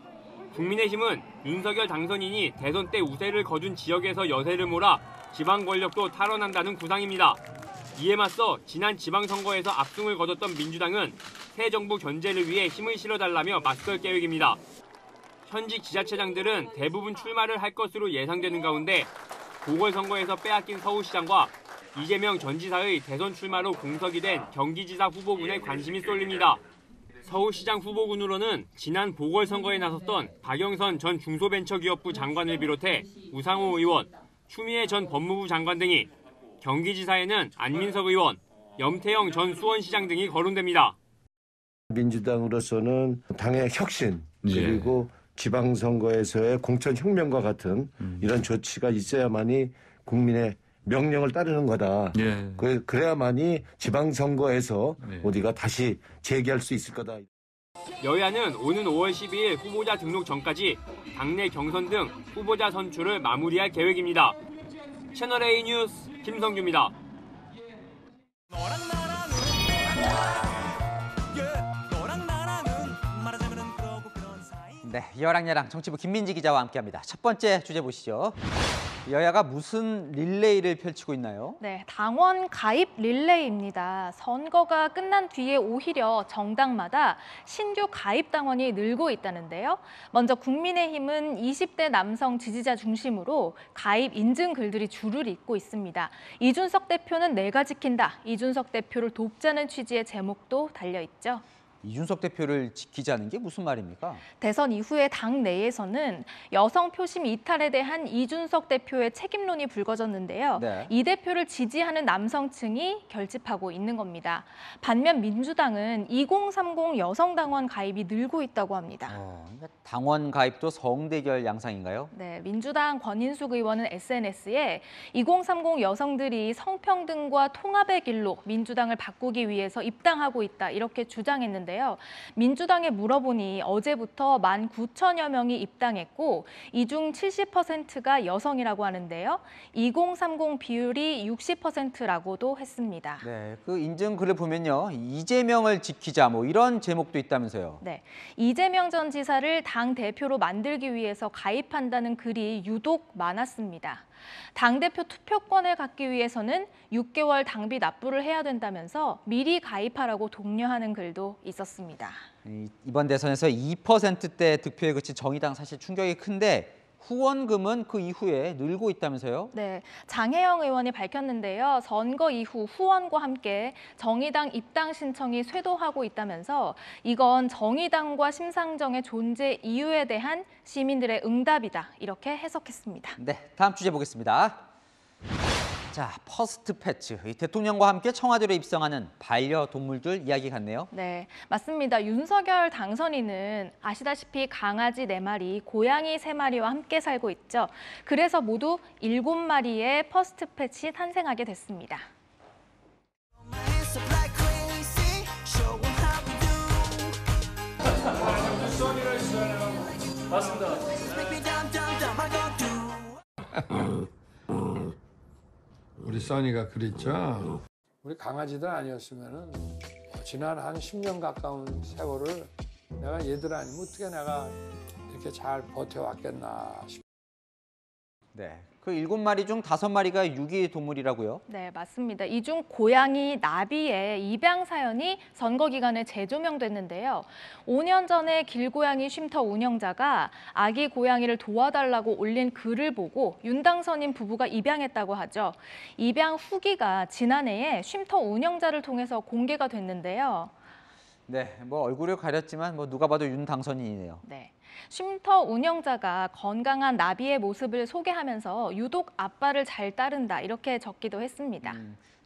국민의힘은 윤석열 당선인이 대선 때 우세를 거둔 지역에서 여세를 몰아 지방 권력도 탈환한다는 구상입니다. 이에 맞서 지난 지방선거에서 압승을 거뒀던 민주당은 새 정부 견제를 위해 힘을 실어달라며 맞설 계획입니다. 현직 지자체장들은 대부분 출마를 할 것으로 예상되는 가운데 보궐선거에서 빼앗긴 서울시장과 이재명 전 지사의 대선 출마로 공석이 된 경기지사 후보군에 관심이 쏠립니다. 서울시장 후보군으로는 지난 보궐선거에 나섰던 박영선 전 중소벤처기업부 장관을 비롯해 우상호 의원, 추미애 전 법무부 장관 등이, 경기지사에는 안민석 의원, 염태영 전 수원시장 등이 거론됩니다. 민주당으로서는 당의 혁신 그리고 지방선거에서의 공천혁명과 같은 이런 조치가 있어야만이 국민의 명령을 따르는 거다. 그래야만이 지방선거에서 우리가 다시 재기할 수 있을 거다. 여야는 오는 5월 12일 후보자 등록 전까지 당내 경선 등 후보자 선출을 마무리할 계획입니다. 채널A 뉴스 김성규입니다. 네, 여랑야랑 정치부 김민지 기자와 함께합니다. 첫 번째 주제 보시죠. 여야가 무슨 릴레이를 펼치고 있나요? 네, 당원 가입 릴레이입니다. 선거가 끝난 뒤에 오히려 정당마다 신규 가입 당원이 늘고 있다는데요. 먼저 국민의힘은 20대 남성 지지자 중심으로 가입 인증 글들이 줄을 잇고 있습니다. 이준석 대표는 내가 지킨다. 이준석 대표를 돕자는 취지의 제목도 달려있죠. 이준석 대표를 지키자는 게 무슨 말입니까? 대선 이후에 당 내에서는 여성 표심 이탈에 대한 이준석 대표의 책임론이 불거졌는데요. 네. 이 대표를 지지하는 남성층이 결집하고 있는 겁니다. 반면 민주당은 2030 여성 당원 가입이 늘고 있다고 합니다. 당원 가입도 성대결 양상인가요? 네, 민주당 권인숙 의원은 SNS에 2030 여성들이 성평등과 통합의 길로 민주당을 바꾸기 위해서 입당하고 있다 이렇게 주장했는데 민주당에 물어보니 어제부터 19,000여 명이 입당했고 이 중 70%가 여성이라고 하는데요. 2030 비율이 60%라고도 했습니다. 네, 그 인증글을 보면요. 이재명을 지키자 뭐 이런 제목도 있다면서요. 네, 이재명 전 지사를 당 대표로 만들기 위해서 가입한다는 글이 유독 많았습니다. 당대표 투표권을 갖기 위해서는 6개월 당비 납부를 해야 된다면서 미리 가입하라고 독려하는 글도 있었습니다. 이번 대선에서 2%대 득표에 그친 정의당 사실 충격이 큰데 후원금은 그 이후에 늘고 있다면서요? 네, 장혜영 의원이 밝혔는데요. 선거 이후 후원과 함께 정의당 입당 신청이 쇄도하고 있다면서 이건 정의당과 심상정의 존재 이유에 대한 시민들의 응답이다. 이렇게 해석했습니다. 네, 다음 주제 보겠습니다. 자, 퍼스트 패치. 이 대통령과 함께 청와대로 입성하는 반려동물들 이야기 같네요. 네, 맞습니다. 윤석열 당선인은 아시다시피 강아지 4마리, 고양이 3마리와 함께 살고 있죠. 그래서 모두 7마리의 퍼스트 패치 탄생하게 됐습니다. 맞습니다. 우리 써니가 그랬죠. 우리 강아지들 아니었으면은 지난 한 10년 가까운 세월을 내가 얘들 아니면 어떻게 내가 이렇게 잘 버텨왔겠나 싶어요. 네, 그 7마리 중 5마리가 유기동물이라고요? 네, 맞습니다. 이 중 고양이 나비의 입양 사연이 선거 기간에 재조명됐는데요. 5년 전에 길고양이 쉼터 운영자가 아기 고양이를 도와달라고 올린 글을 보고 윤 당선인 부부가 입양했다고 하죠. 입양 후기가 지난해에 쉼터 운영자를 통해서 공개가 됐는데요. 네, 뭐 얼굴을 가렸지만 뭐 누가 봐도 윤 당선인이네요. 네. 쉼터 운영자가 건강한 나비의 모습을 소개하면서 유독 아빠를 잘 따른다 이렇게 적기도 했습니다.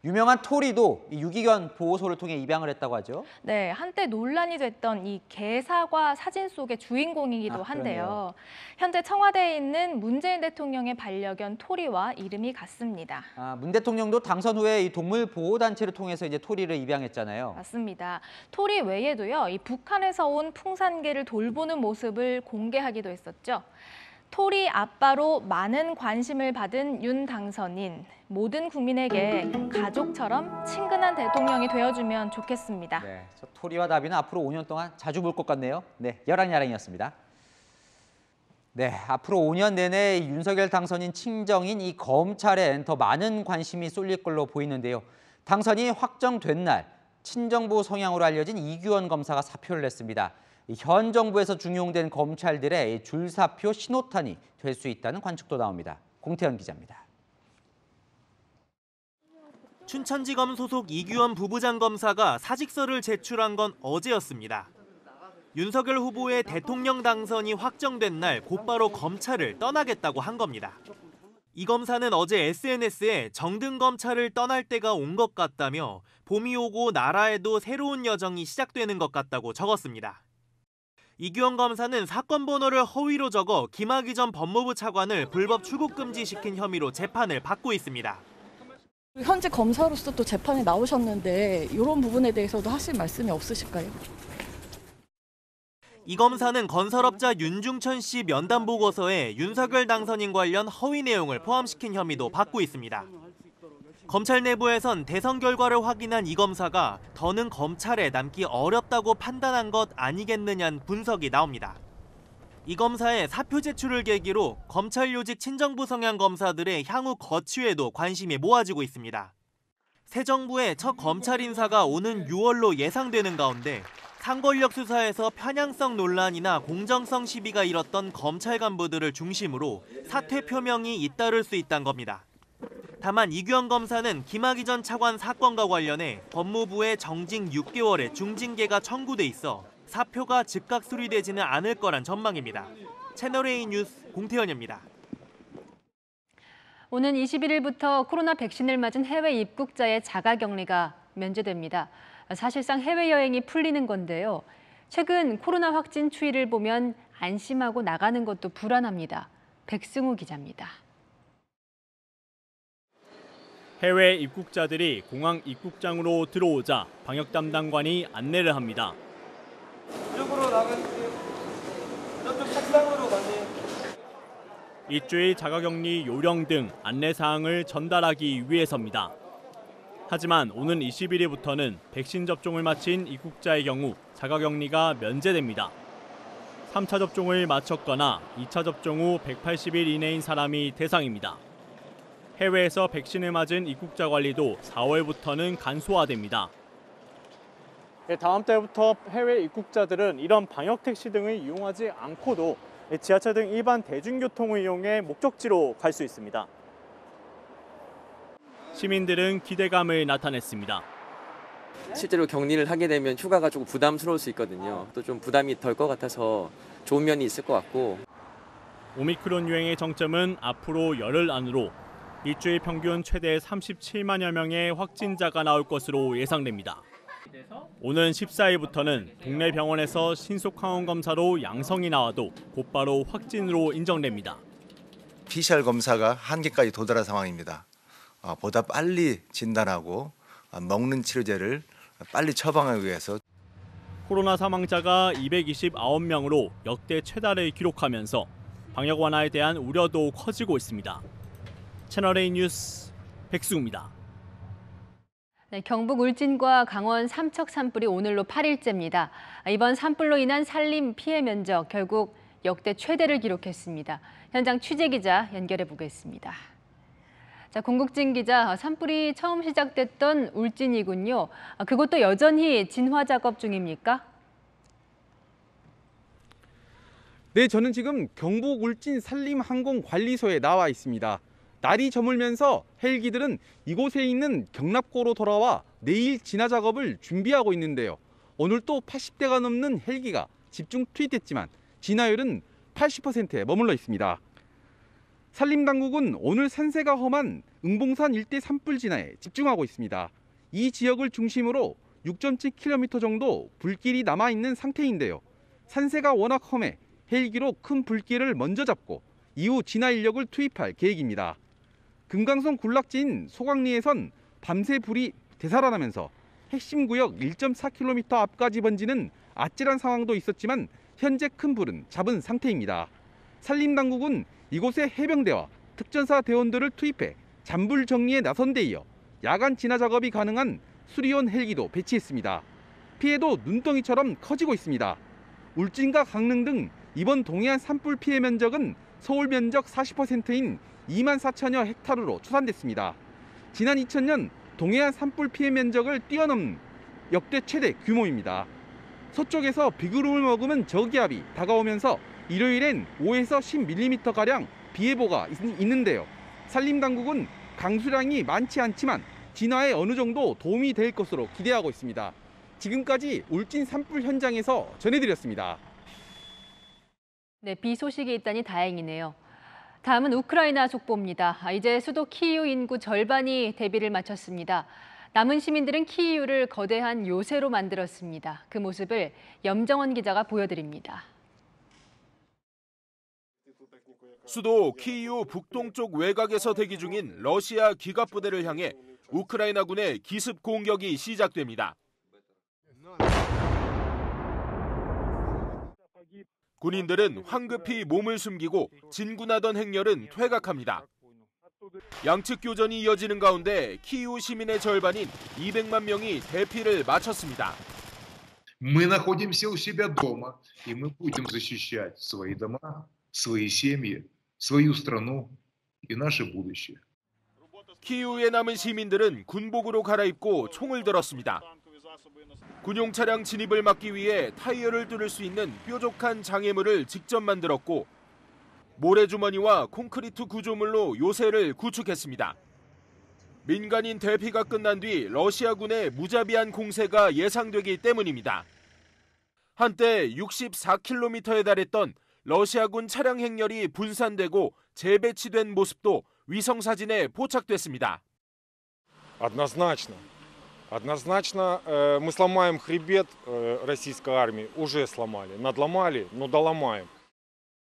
유명한 토리도 이 유기견 보호소를 통해 입양을 했다고 하죠? 네, 한때 논란이 됐던 이 개사과 사진 속의 주인공이기도 한데요. 그러네요. 현재 청와대에 있는 문재인 대통령의 반려견 토리와 이름이 같습니다. 문 대통령도 당선 후에 이 동물 보호 단체를 통해서 이제 토리를 입양했잖아요. 맞습니다. 토리 외에도요, 이 북한에서 온 풍산개를 돌보는 모습을 공개하기도 했었죠. 토리 아빠로 많은 관심을 받은 윤 당선인, 모든 국민에게 가족처럼 친근한 대통령이 되어주면 좋겠습니다. 네, 저 토리와 나비는 앞으로 5년 동안 자주 볼 것 같네요. 네, 여랑야랑이었습니다. 네, 앞으로 5년 내내 윤석열 당선인 친정인 이 검찰엔 더 많은 관심이 쏠릴 걸로 보이는데요. 당선이 확정된 날 친정부 성향으로 알려진 이규원 검사가 사표를 냈습니다. 현 정부에서 중용된 검찰들의 줄사표 신호탄이 될 수 있다는 관측도 나옵니다. 공태현 기자입니다. 춘천지검 소속 이규원 부부장 검사가 사직서를 제출한 건 어제였습니다. 윤석열 후보의 대통령 당선이 확정된 날 곧바로 검찰을 떠나겠다고 한 겁니다. 이 검사는 어제 SNS에 정든 검찰을 떠날 때가 온 것 같다며 봄이 오고 나라에도 새로운 여정이 시작되는 것 같다고 적었습니다. 이규영 검사는 사건 번호를 허위로 적어 김학의 전 법무부 차관을 불법 출국 금지시킨 혐의로 재판을 받고 있습니다. 현재 검사로서 또 재판에 나오셨는데 이런 부분에 대해서도 하실 말씀이 없으실까요? 이 검사는 건설업자 윤중천 씨 면담 보고서에 윤석열 당선인 관련 허위 내용을 포함시킨 혐의도 받고 있습니다. 검찰 내부에선 대선 결과를 확인한 이 검사가 더는 검찰에 남기 어렵다고 판단한 것 아니겠느냐는 분석이 나옵니다. 이 검사의 사표 제출을 계기로 검찰 요직 친정부 성향 검사들의 향후 거취에도 관심이 모아지고 있습니다. 새 정부의 첫 검찰 인사가 오는 6월로 예상되는 가운데 상권력 수사에서 편향성 논란이나 공정성 시비가 일었던 검찰 간부들을 중심으로 사퇴 표명이 잇따를 수 있다는 겁니다. 다만 이규영 검사는 김학의 전 차관 사건과 관련해 법무부의 정직 6개월의 중징계가 청구돼 있어 사표가 즉각 수리되지는 않을 거란 전망입니다. 채널A 뉴스 공태현입니다. 오는 21일부터 코로나 백신을 맞은 해외 입국자의 자가격리가 면제됩니다. 사실상 해외여행이 풀리는 건데요. 최근 코로나 확진 추이를 보면 안심하고 나가는 것도 불안합니다. 백승우 기자입니다. 해외 입국자들이 공항 입국장으로 들어오자 방역 담당관이 안내를 합니다. 이쪽으로 나가주세요. 저쪽 책상으로 가세요. 일주일 자가격리 요령 등 안내사항을 전달하기 위해서입니다. 하지만 오는 21일부터는 백신 접종을 마친 입국자의 경우 자가격리가 면제됩니다. 3차 접종을 마쳤거나 2차 접종 후 180일 이내인 사람이 대상입니다. 해외에서 백신을 맞은 입국자 관리도 4월부터는 간소화됩니다. 다음 달부터 해외 입국자들은 이런 방역 택시 등을 이용하지 않고도 지하철 등 일반 대중교통을 이용해 목적지로 갈 수 있습니다. 시민들은 기대감을 나타냈습니다. 실제로 격리를 하게 되면 휴가가 조금 부담스러울 수 있거든요. 또 좀 부담이 덜 것 같아서 좋은 면이 있을 것 같고. 오미크론 유행의 정점은 앞으로 열흘 안으로 일주일 평균 최대 37만여 명의 확진자가 나올 것으로 예상됩니다. 오는 14일부터는 동네 병원에서 신속 항원 검사로 양성이 나와도 곧바로 확진으로 인정됩니다. PCR 검사가 한계까지 도달한 상황입니다. 보다 빨리 진단하고 먹는 치료제를 빨리 처방하기 위해서 코로나 사망자가 229명으로 역대 최다를 기록하면서 방역 완화에 대한 우려도 커지고 있습니다. 채널A 뉴스 백승우입니다. 네, 경북 울진과 강원 삼척 산불이 오늘로 8일째입니다. 이번 산불로 인한 산림 피해 면적 결국 역대 최대를 기록했습니다. 현장 취재 기자 연결해 보겠습니다. 자, 공국진 기자, 산불이 처음 시작됐던 울진이군요. 그것도 여전히 진화 작업 중입니까? 네, 저는 지금 경북 울진 산림항공관리소에 나와 있습니다. 날이 저물면서 헬기들은 이곳에 있는 경납고로 돌아와 내일 진화 작업을 준비하고 있는데요. 오늘 또 80대가 넘는 헬기가 집중 투입됐지만 진화율은 80%에 머물러 있습니다. 산림당국은 오늘 산세가 험한 응봉산 일대 산불 진화에 집중하고 있습니다. 이 지역을 중심으로 6.7km 정도 불길이 남아있는 상태인데요. 산세가 워낙 험해 헬기로 큰 불길을 먼저 잡고 이후 진화 인력을 투입할 계획입니다. 금강선 군락지인 소강리에선 밤새 불이 되살아나면서 핵심 구역 1.4km 앞까지 번지는 아찔한 상황도 있었지만 현재 큰 불은 잡은 상태입니다. 산림당국은 이곳에 해병대와 특전사 대원들을 투입해 잔불 정리에 나선 데 이어 야간 진화 작업이 가능한 수리온 헬기도 배치했습니다. 피해도 눈덩이처럼 커지고 있습니다. 울진과 강릉 등 이번 동해안 산불 피해 면적은 서울 면적 40%인 2만 4천여 헥타르로 추산됐습니다. 지난 2000년 동해안 산불 피해 면적을 뛰어넘는 역대 최대 규모입니다. 서쪽에서 비구름을 머금은 저기압이 다가오면서 일요일엔 5에서 10mm가량 비 예보가 있는데요. 산림당국은 강수량이 많지 않지만 진화에 어느 정도 도움이 될 것으로 기대하고 있습니다. 지금까지 울진 산불 현장에서 전해드렸습니다. 네, 비 소식이 있다니 다행이네요. 다음은 우크라이나 속보입니다. 이제 수도 키이우 인구 절반이 대비를 마쳤습니다. 남은 시민들은 키이우를 거대한 요새로 만들었습니다. 그 모습을 염정원 기자가 보여드립니다. 수도 키이우 북동쪽 외곽에서 대기 중인 러시아 기갑부대를 향해 우크라이나군의 기습 공격이 시작됩니다. 군인들은 황급히 몸을 숨기고 진군하던 행렬은 퇴각합니다. 양측 교전이 이어지는 가운데 키이우 시민의 절반인 200만 명이 대피를 마쳤습니다. Мы находимся у себя дома, и мы будем защищать свои дома, свои семьи, свою страну и наше будущее. 키이우에 남은 시민들은 군복으로 갈아입고 총을 들었습니다. 군용 차량 진입을 막기 위해 타이어를 뚫을 수 있는 뾰족한 장애물을 직접 만들었고 모래주머니와 콘크리트 구조물로 요새를 구축했습니다. 민간인 대피가 끝난 뒤 러시아군의 무자비한 공세가 예상되기 때문입니다. 한때 64km에 달했던 러시아군 차량 행렬이 분산되고 재배치된 모습도 위성사진에 포착됐습니다. Однозначно мы сломаем хребет российской армии. Уже сломали. Надломали, но доломаем.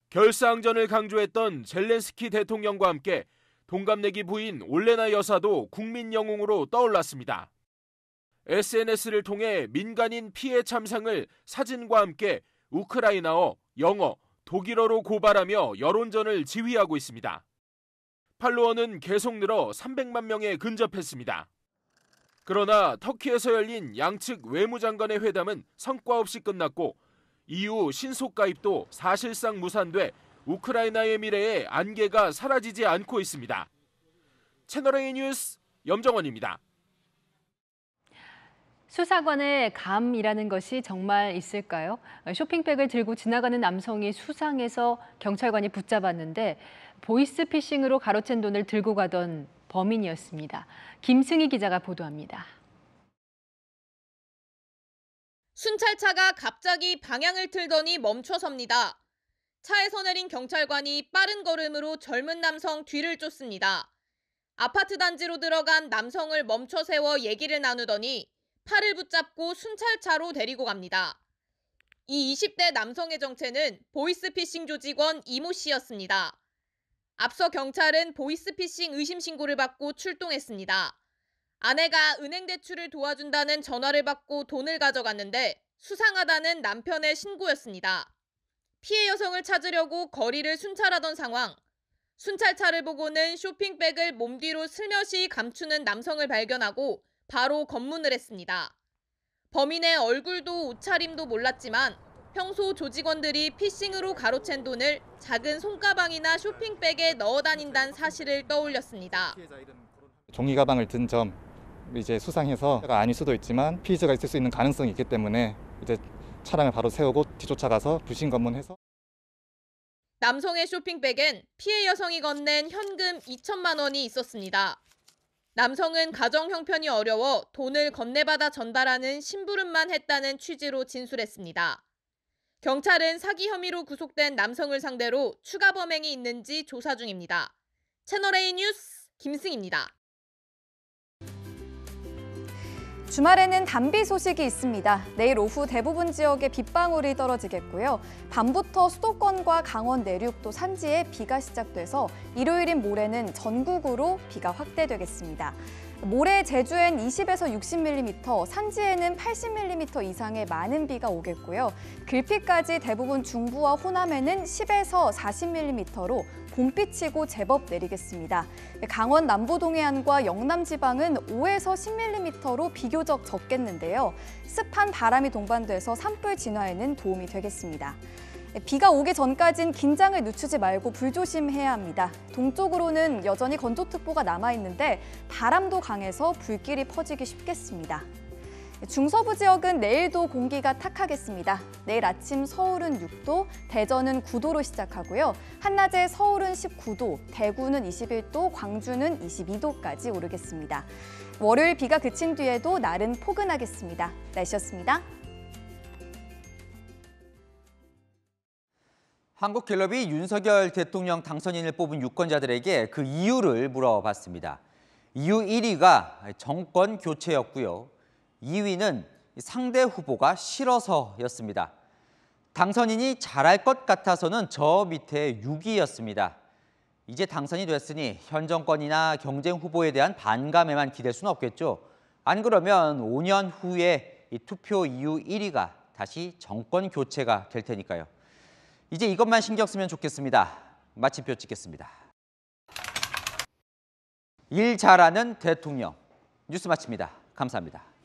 결사항전을 강조했던 젤렌스키 대통령과 함께 동갑내기 부인 올레나 여사도 국민 영웅으로 떠올랐습니다. SNS를 통해 민간인 피해 참상을 사진과 함께 우크라이나어, 영어, 독일어로 고발하며 여론전을 지휘하고 있습니다. 팔로워는 계속 늘어 300만 명에 근접했습니다. 그러나 터키에서 열린 양측 외무장관의 회담은 성과 없이 끝났고 EU 신속 가입도 사실상 무산돼 우크라이나의 미래에 안개가 사라지지 않고 있습니다. 채널A 뉴스 염정원입니다. 수사관의 감이라는 것이 정말 있을까요? 쇼핑백을 들고 지나가는 남성이 수상해서 경찰관이 붙잡았는데 보이스피싱으로 가로챈 돈을 들고 가던 범인이었습니다. 김승희 기자가 보도합니다. 순찰차가 갑자기 방향을 틀더니 멈춰섭니다. 차에서 내린 경찰관이 빠른 걸음으로 젊은 남성 뒤를 쫓습니다. 아파트 단지로 들어간 남성을 멈춰 세워 얘기를 나누더니 팔을 붙잡고 순찰차로 데리고 갑니다. 이 20대 남성의 정체는 보이스피싱 조직원 이모 씨였습니다. 앞서 경찰은 보이스피싱 의심 신고를 받고 출동했습니다. 아내가 은행 대출을 도와준다는 전화를 받고 돈을 가져갔는데 수상하다는 남편의 신고였습니다. 피해 여성을 찾으려고 거리를 순찰하던 상황. 순찰차를 보고는 쇼핑백을 몸 뒤로 슬며시 감추는 남성을 발견하고 바로 검문을 했습니다. 범인의 얼굴도 옷차림도 몰랐지만 평소 조직원들이 피싱으로 가로챈 돈을 작은 손가방이나 쇼핑백에 넣어 다닌다는 사실을 떠올렸습니다. 종이 가방을 든 점 이제 수상해서 아닐 수도 있지만 피의자가 있을 수 있는 가능성이 있기 때문에 이제 차량을 바로 세우고 뒤쫓아가서 불신 검문해서 남성의 쇼핑백엔 피해 여성이 건넨 현금 2천만 원이 있었습니다. 남성은 가정 형편이 어려워 돈을 건네받아 전달하는 심부름만 했다는 취지로 진술했습니다. 경찰은 사기 혐의로 구속된 남성을 상대로 추가 범행이 있는지 조사 중입니다. 채널A 뉴스 김승희입니다. 주말에는 단비 소식이 있습니다. 내일 오후 대부분 지역에 빗방울이 떨어지겠고요. 밤부터 수도권과 강원 내륙 또 산지에 비가 시작돼서 일요일인 모레는 전국으로 비가 확대되겠습니다. 모레 제주엔 20에서 60mm, 산지에는 80mm 이상의 많은 비가 오겠고요. 글피까지 대부분 중부와 호남에는 10에서 40mm로 봄비치고 제법 내리겠습니다. 강원 남부 동해안과 영남 지방은 5에서 10mm로 비교적 적겠는데요. 습한 바람이 동반돼서 산불 진화에는 도움이 되겠습니다. 비가 오기 전까진 긴장을 늦추지 말고 불조심해야 합니다. 동쪽으로는 여전히 건조특보가 남아있는데 바람도 강해서 불길이 퍼지기 쉽겠습니다. 중서부 지역은 내일도 공기가 탁하겠습니다. 내일 아침 서울은 6도, 대전은 9도로 시작하고요. 한낮에 서울은 19도, 대구는 21도, 광주는 22도까지 오르겠습니다. 월요일 비가 그친 뒤에도 날은 포근하겠습니다. 날씨였습니다. 한국갤럽이 윤석열 대통령 당선인을 뽑은 유권자들에게 그 이유를 물어봤습니다. 이유 1위가 정권 교체였고요. 2위는 상대 후보가 싫어서였습니다. 당선인이 잘할 것 같아서는 저 밑에 6위였습니다. 이제 당선이 됐으니 현 정권이나 경쟁 후보에 대한 반감에만 기댈 수는 없겠죠. 안 그러면 5년 후에 이 투표 이유 1위가 다시 정권 교체가 될 테니까요. 이제 이것만 신경 쓰면 좋겠습니다. 마침표 찍겠습니다. 일 잘하는 대통령. 뉴스 마칩니다. 감사합니다.